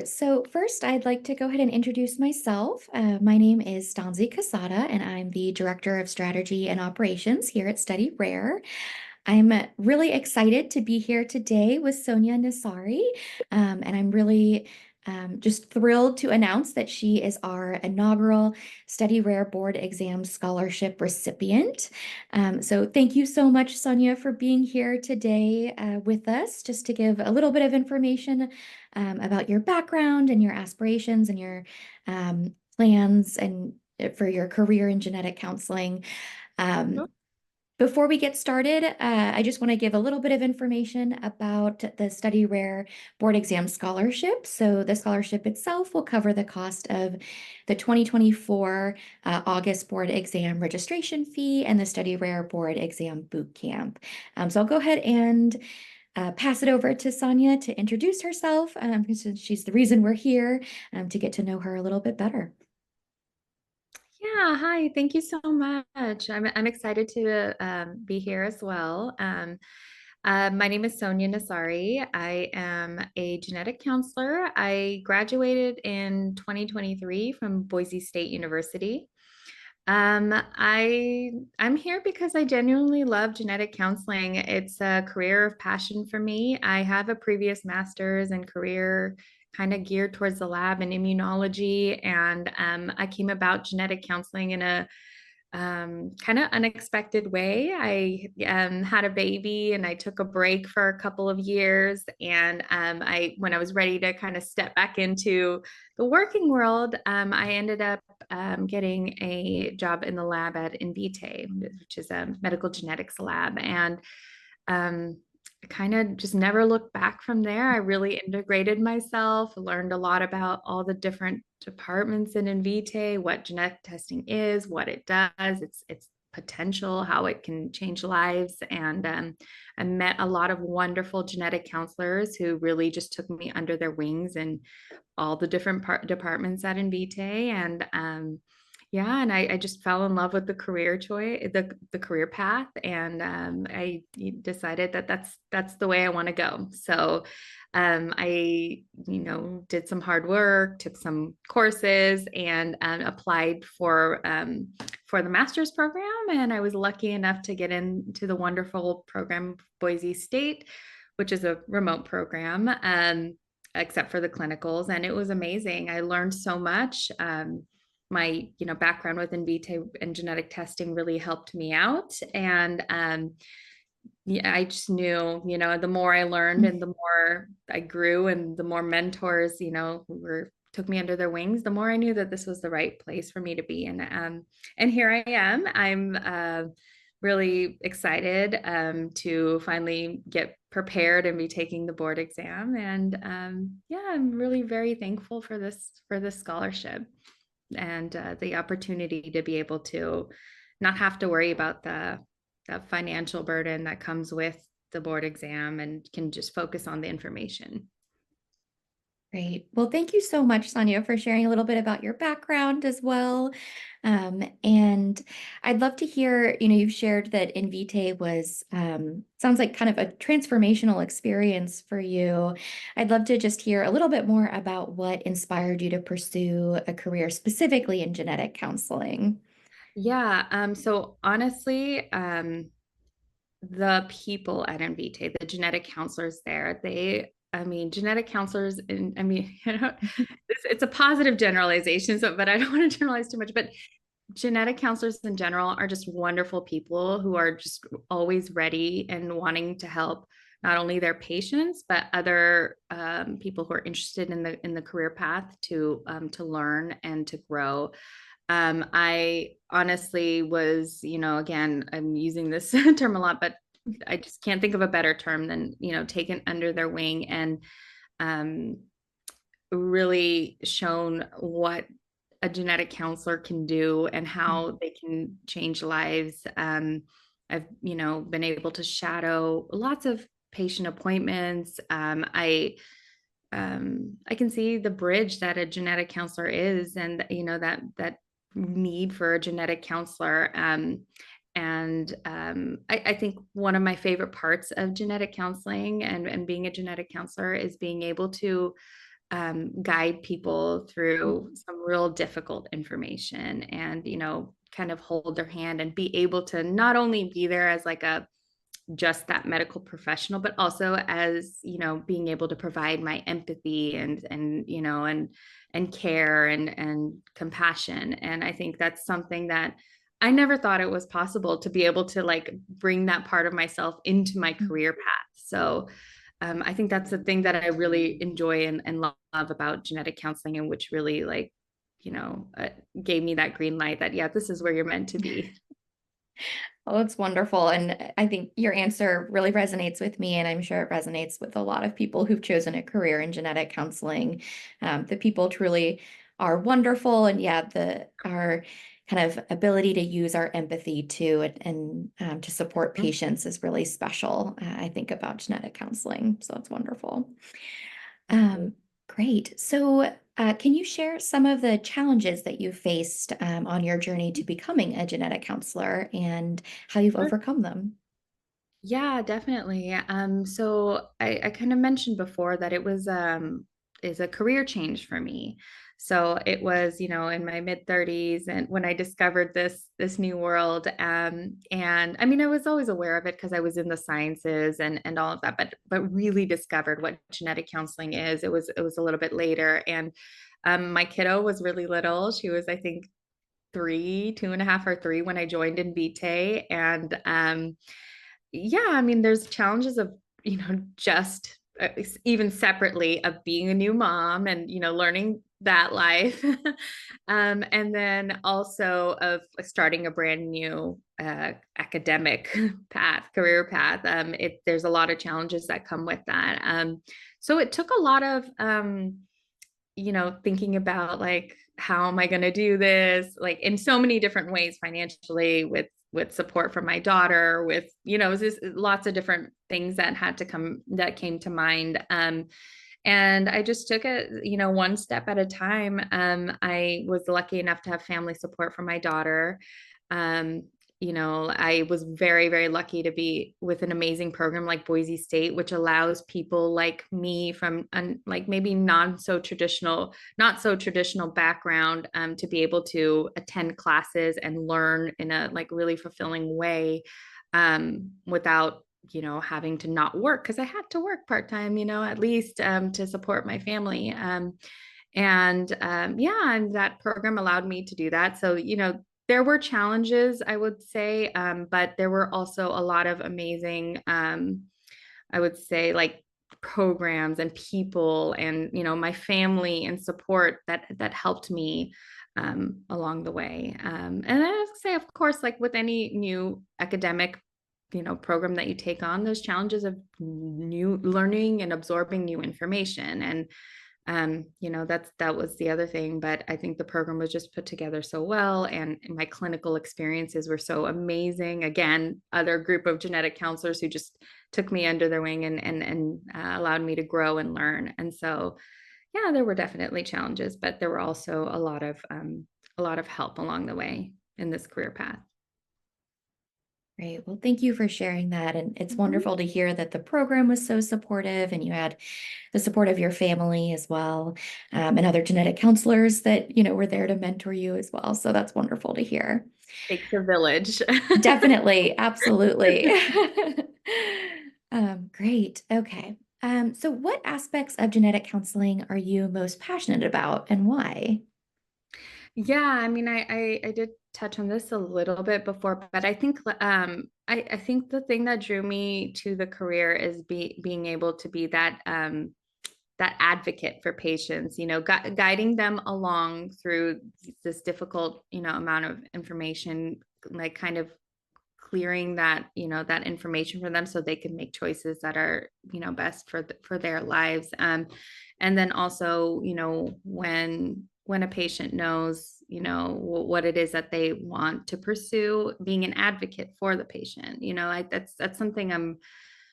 So first I'd like to go ahead and introduce myself. My name is Stanzi Casada, and I'm the Director of Strategy and Operations here at StudyRare. I'm really excited to be here today with Sonia Nessari, and I'm really just thrilled to announce that she is our inaugural StudyRare Board Exam Scholarship recipient. So thank you so much, Sonia, for being here today with us, just to give a little bit of information about your background and your aspirations and your plans and for your career in genetic counseling. Um, Before we get started, I just want to give a little bit of information about the StudyRare Board Exam Scholarship. So the scholarship itself will cover the cost of the 2024 August board exam registration fee and the StudyRare Board Exam Bootcamp. So I'll go ahead and pass it over to Sonia to introduce herself, because she's the reason we're here, to get to know her a little bit better. Yeah, hi. Thank you so much. I'm excited to be here as well. My name is Sonia Nessari. I am a genetic counselor. I graduated in 2023 from Boise State University. I'm here because I genuinely love genetic counseling. It's a career of passion for me. I have a previous master's and career kind of geared towards the lab and immunology, and I came about genetic counseling in a kind of unexpected way. I had a baby and I took a break for a couple of years. And when I was ready to kind of step back into the working world, I ended up getting a job in the lab at Invitae, which is a medical genetics lab. And kind of just never looked back from there. I really integrated myself, learned a lot about all the different departments in Invitae, what genetic testing is, what it does, its potential, how it can change lives. And I met a lot of wonderful genetic counselors who really just took me under their wings and all the different departments at Invitae. And yeah, and I just fell in love with the career choice, the career path, and I decided that that's the way I want to go. So I did some hard work, took some courses, and applied for the master's program. And I was lucky enough to get into the wonderful program Boise State, which is a remote program. Except for the clinicals, and it was amazing. I learned so much. My background with Invitae and genetic testing really helped me out, and yeah, I just knew, the more I learned and the more I grew, and the more mentors, who took me under their wings, the more I knew that this was the right place for me to be. And here I am. I'm really excited to finally get prepared and be taking the board exam. And yeah, I'm really very thankful for this scholarship and the opportunity to be able to not have to worry about the financial burden that comes with the board exam and can just focus on the information. Great. Well, thank you so much, Sonia, for sharing a little bit about your background as well. And I'd love to hear, you've shared that Invitae was, sounds like kind of a transformational experience for you. I'd love to just hear a little bit more about what inspired you to pursue a career specifically in genetic counseling. Yeah. So honestly, the people at Invitae, the genetic counselors there, genetic counselors, and it's a positive generalization, but I don't want to generalize too much, but genetic counselors in general are just wonderful people who are just always ready and wanting to help not only their patients, but other people who are interested in the career path to learn and to grow. I honestly was, again, I'm using this term a lot, but I just can't think of a better term than, taken under their wing and um, really shown what a genetic counselor can do and how they can change lives. I've, been able to shadow lots of patient appointments. I can see the bridge that a genetic counselor is, and that need for a genetic counselor. I think one of my favorite parts of genetic counseling and being a genetic counselor is being able to guide people through some real difficult information and, kind of hold their hand and be able to not only be there as like a just that medical professional, but also as, being able to provide my empathy and care and compassion. And I think that's something that I never thought it was possible to be able to like bring that part of myself into my career path. So I think that's the thing that I really enjoy and love about genetic counseling, and which really like, gave me that green light that, yeah, this is where you're meant to be. Oh, that's wonderful. And I think your answer really resonates with me, and I'm sure it resonates with a lot of people who've chosen a career in genetic counseling. The people truly are wonderful, and yeah, our kind of ability to use our empathy too and to support patients is really special. I think about genetic counseling, so that's wonderful. Um, Great. So, can you share some of the challenges that you faced on your journey to becoming a genetic counselor and how you've overcome them? Yeah, definitely. So I kind of mentioned before that it was is a career change for me. So it was, in my mid 30s and when I discovered this new world. And I mean, I was always aware of it because I was in the sciences and all of that, but really discovered what genetic counseling is. It was a little bit later. And my kiddo was really little. She was, I think, 2.5 or 3 when I joined Invitae. And yeah, I mean, there's challenges of, just even separately of being a new mom and, learning that life. And then also of starting a brand new academic career path. There's a lot of challenges that come with that. So it took a lot of, thinking about like, how am I going to do this? Like in so many different ways, financially, with support from my daughter, with, it was just lots of different things that came to mind. And I just took it, one step at a time. I was lucky enough to have family support from my daughter. Um, I was very, very lucky to be with an amazing program like Boise State, which allows people like me from like maybe not so traditional background, to be able to attend classes and learn in a like really fulfilling way, without having to not work, because I had to work part-time, at least, to support my family. Yeah, and that program allowed me to do that. So, there were challenges, I would say, but there were also a lot of amazing, I would say, like programs and people and, my family and support that helped me along the way. And I would say, of course, like with any new academic program that you take on, those challenges of new learning and absorbing new information. And that was the other thing, but I think the program was just put together so well, and my clinical experiences were so amazing. Again, other group of genetic counselors who just took me under their wing and allowed me to grow and learn. And so, yeah, there were definitely challenges, but there were also a lot of help along the way in this career path. Great. Well, thank you for sharing that. And it's Mhm. wonderful to hear that the program was so supportive and you had the support of your family as well, and other genetic counselors that, were there to mentor you as well. So that's wonderful to hear. Takes a village. Definitely. Absolutely. Great. Okay. So what aspects of genetic counseling are you most passionate about and why? Yeah, I mean, I did touch on this a little bit before, but I think I think the thing that drew me to the career is being able to be that advocate for patients, guiding them along through this difficult, amount of information, like kind of clearing that information for them so they can make choices that are, best for their lives. And then also, when a patient knows, what it is that they want to pursue, being an advocate for the patient, that's something I'm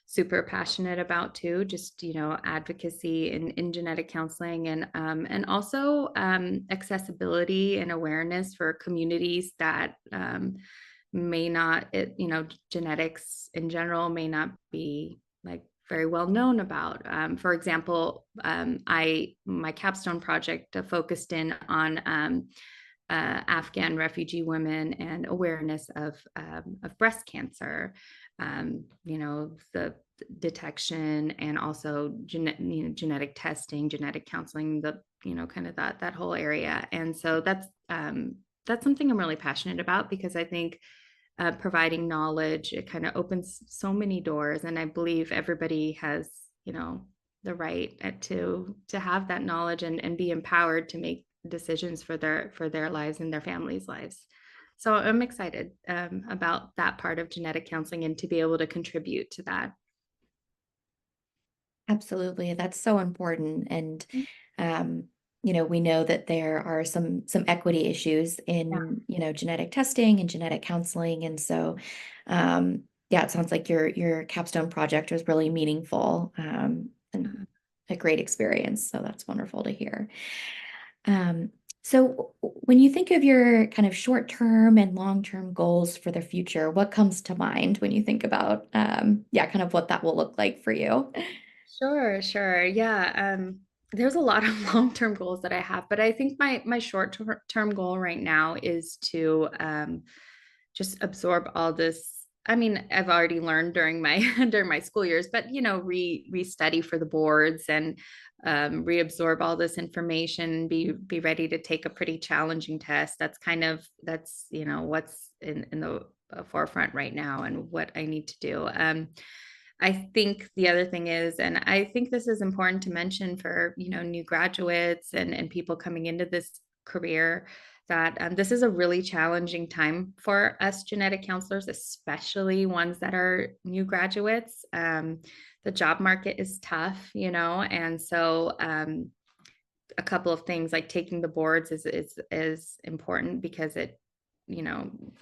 super passionate about too, just, advocacy in genetic counseling, and also accessibility and awareness for communities that may not, genetics in general may not be like very well known about. For example, my capstone project focused in on Afghan refugee women and awareness of breast cancer, the detection and also genetic testing, genetic counseling, kind of that whole area. And so that's something I'm really passionate about, because I think providing knowledge, it kind of opens so many doors, and I believe everybody has the right to have that knowledge and be empowered to make decisions for their lives and their families' lives. So I'm excited about that part of genetic counseling and to be able to contribute to that. Absolutely. That's so important. And, we know that there are some equity issues Yeah. in, genetic testing and genetic counseling. And so, yeah, it sounds like your capstone project was really meaningful, and a great experience. So that's wonderful to hear. So when you think of your kind of short-term and long-term goals for the future, what comes to mind when you think about, yeah, kind of what that will look like for you? Sure, sure. Yeah. There's a lot of long-term goals that I have, but I think my short-term goal right now is to just absorb all this. I mean, I've already learned during my during my school years, but re-study for the boards and reabsorb all this information, be ready to take a pretty challenging test. That's what's in the forefront right now and what I need to do. I think the other thing is, and I think this is important to mention for, new graduates and people coming into this career, that this is a really challenging time for us genetic counselors, especially ones that are new graduates. The job market is tough, and so a couple of things like taking the boards is important, because it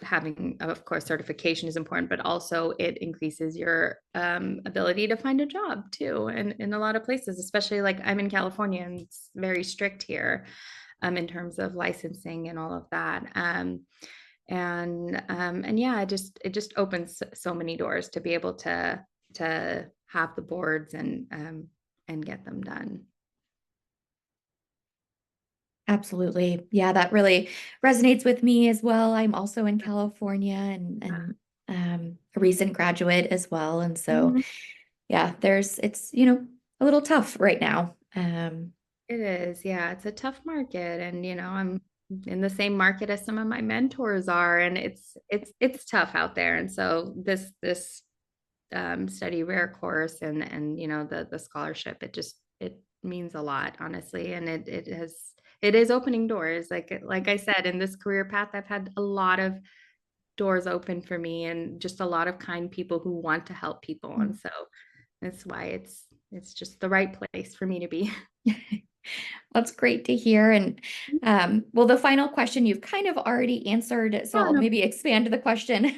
having, of course, certification is important, but also it increases your ability to find a job too. And in a lot of places, especially like I'm in California, and it's very strict here in terms of licensing and all of that. And yeah, it just opens so many doors to be able to have the boards and get them done. Absolutely. Yeah, that really resonates with me as well. I'm also in California a recent graduate as well. And so, Mhm. yeah, it's, a little tough right now. It is, yeah, it's a tough market, and I'm in the same market as some of my mentors are, and it's tough out there. And so this study rare course and the scholarship, it means a lot, honestly, and it is opening doors. Like I said, in this career path, I've had a lot of doors open for me, and just a lot of kind people who want to help people, and so that's why it's just the right place for me to be. That's great to hear. And well, the final question you've kind of already answered, so Oh, I'll no. maybe expand the question.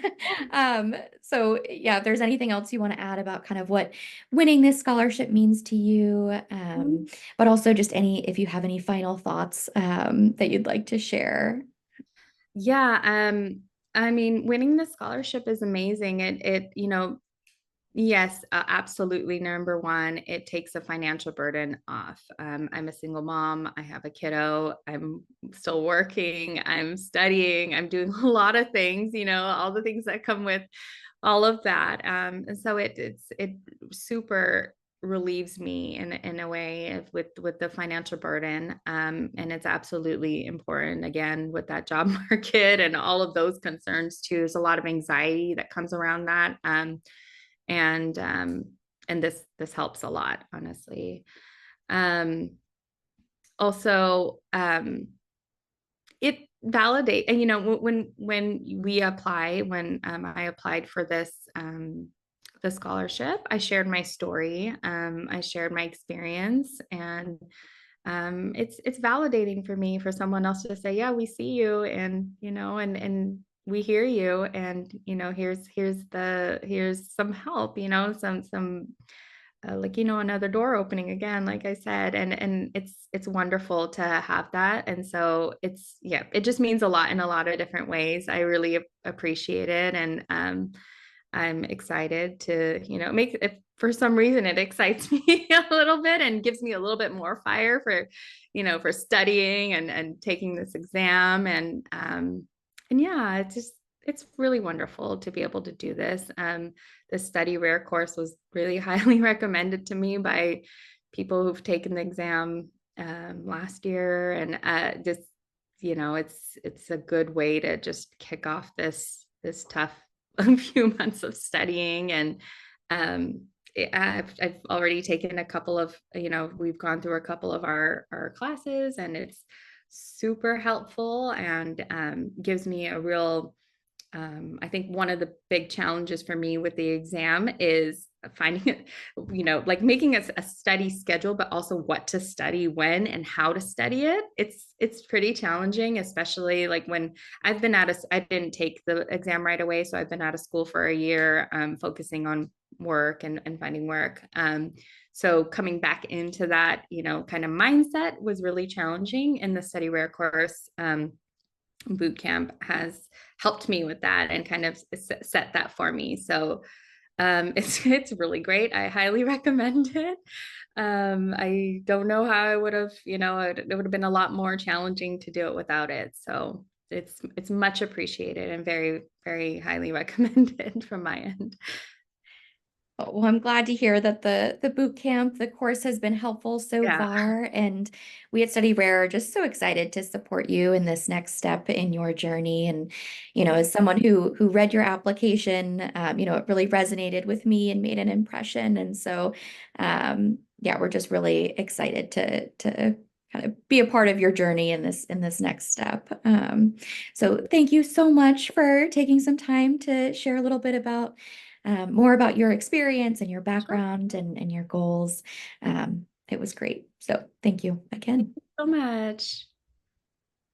So yeah, if there's anything else you want to add about kind of what winning this scholarship means to you, but also just if you have any final thoughts that you'd like to share. Yeah, I mean, winning the scholarship is amazing. Yes, absolutely. Number one, it takes a financial burden off. I'm a single mom. I have a kiddo. I'm still working. I'm studying. I'm doing a lot of things, all the things that come with all of that. And so it super relieves me in a way with the financial burden. And it's absolutely important, again, with that job market and all of those concerns too. There's a lot of anxiety that comes around that. And this helps a lot, honestly. Um, Also, it validate, and when we apply, when I applied for this the scholarship, I shared my story. I shared my experience, and it's validating for me, for someone else to say, yeah, we see you, and and we hear you, and here's some help, some like another door opening again, like I said, and it's wonderful to have that. And so it just means a lot in a lot of different ways. I really appreciate it, and I'm excited to make, if for some reason it excites me a little bit and gives me a little bit more fire for, for studying and taking this exam. And yeah, it's really wonderful to be able to do this. The StudyRare course was really highly recommended to me by people who've taken the exam last year, and just it's a good way to just kick off this tough few months of studying. And um, I've already taken a couple of, we've gone through a couple of our classes, and it's super helpful and gives me a real, I think one of the big challenges for me with the exam is finding it, like making a study schedule, but also what to study when and how to study it. It's pretty challenging, especially like when I didn't take the exam right away. So I've been out of school for a year, focusing on work and finding work. So coming back into that, kind of mindset was really challenging, and the StudyRare course bootcamp has helped me with that and kind of set that for me. So it's really great. I highly recommend it. I don't know how I would have, it would have been a lot more challenging to do it without it. So it's much appreciated and very, very highly recommended from my end. Well, I'm glad to hear that the boot camp, the course has been helpful so Yeah. far. And we at StudyRare are just so excited to support you in this next step in your journey. And, as someone who read your application, it really resonated with me and made an impression. And so, yeah, we're just really excited to kind of be a part of your journey in this next step. So thank you so much for taking some time to share a little bit about more about your experience and your Sure. background and your goals. It was great. So thank you Thank again. you so much.